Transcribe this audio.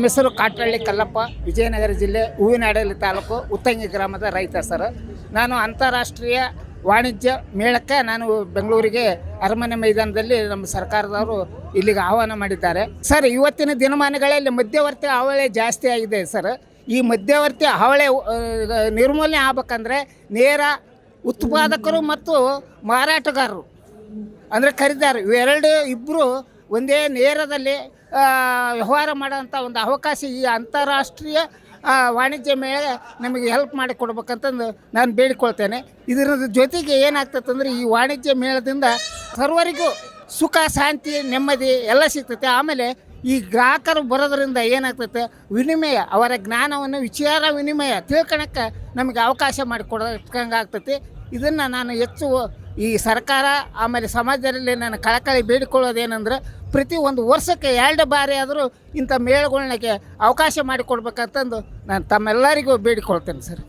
ನಮ್ಮ ಹೆಸರು ಕಾಟ್ರಳ್ಳಿ ಕಲ್ಲಪ್ಪ, ವಿಜಯನಗರ ಜಿಲ್ಲೆ ಹೂವಿನಹಡಗಲಿ ತಾಲೂಕು ಉತ್ತಂಗಿ ಗ್ರಾಮದ ರೈತ ಸರ್. ನಾನು ಅಂತಾರಾಷ್ಟ್ರೀಯ ವಾಣಿಜ್ಯ ಮೇಳಕ್ಕೆ ನಾನು ಬೆಂಗಳೂರಿಗೆ ಅರಮನೆ ಮೈದಾನದಲ್ಲಿ ನಮ್ಮ ಸರ್ಕಾರದವರು ಇಲ್ಲಿಗೆ ಆಹ್ವಾನ ಮಾಡಿದ್ದಾರೆ ಸರ್. ಇವತ್ತಿನ ದಿನಮಾನಗಳಲ್ಲಿ ಮಧ್ಯವರ್ತಿ ಹಾವಳಿ ಜಾಸ್ತಿ ಆಗಿದೆ ಸರ್. ಈ ಮಧ್ಯವರ್ತಿ ಹಾವಳಿ ನಿರ್ಮೂಲನೆ ಆಗ್ಬೇಕಂದ್ರೆ ನೇರ ಉತ್ಪಾದಕರು ಮತ್ತು ಮಾರಾಟಗಾರರು ಅಂದರೆ ಖರೀದಾರರು ಇವೆರಡು ಇಬ್ಬರು ಒಂದೇ ನೇರದಲ್ಲಿ ವ್ಯವಹಾರ ಮಾಡೋಂಥ ಒಂದು ಅವಕಾಶ ಈ ಅಂತಾರಾಷ್ಟ್ರೀಯ ವಾಣಿಜ್ಯ ಮೇಳ ನಮಗೆ ಹೆಲ್ಪ್ ಮಾಡಿ ಕೊಡ್ಬೇಕಂತಂದು ನಾನು ಬೇಡಿಕೊಳ್ತೇನೆ. ಇದರ ಜೊತೆಗೆ ಏನಾಗ್ತದಂದ್ರೆ ಈ ವಾಣಿಜ್ಯ ಮೇಳದಿಂದ ಸರ್ವರಿಗೂ ಸುಖ, ಶಾಂತಿ, ನೆಮ್ಮದಿ ಎಲ್ಲ ಸಿಗ್ತೈತೆ. ಆಮೇಲೆ ಈ ಗ್ರಾಹಕರು ಬರೋದ್ರಿಂದ ಏನಾಗ್ತೈತೆ, ವಿನಿಮಯ, ಅವರ ಜ್ಞಾನವನ್ನು ವಿಚಾರ ವಿನಿಮಯ ತಿಳ್ಕೊಳಕ್ಕೆ ನಮಗೆ ಅವಕಾಶ ಮಾಡಿಕೊಡೋಕ್ಕಂಗೆ ಆಗ್ತೈತಿ. ಇದನ್ನು ನಾನು ಹೆಚ್ಚು ಈ ಸರ್ಕಾರ ಆಮೇಲೆ ಸಮಾಜದಲ್ಲಿ ನಾನು ಕಳಕಳಿ ಬೇಡಿಕೊಳ್ಳೋದೇನೆಂದ್ರೆ ಪ್ರತಿ ಒಂದು ವರ್ಷಕ್ಕೆ 2 ಬಾರಿ ಆದರೂ ಇಂಥ ಮೇಳಗಳಿಗೆ ಅವಕಾಶ ಮಾಡಿಕೊಡ್ಬೇಕಂತಂದು ನಾನು ತಮ್ಮೆಲ್ಲರಿಗೂ ಬೇಡಿಕೊಳ್ತೇನೆ ಸರ್.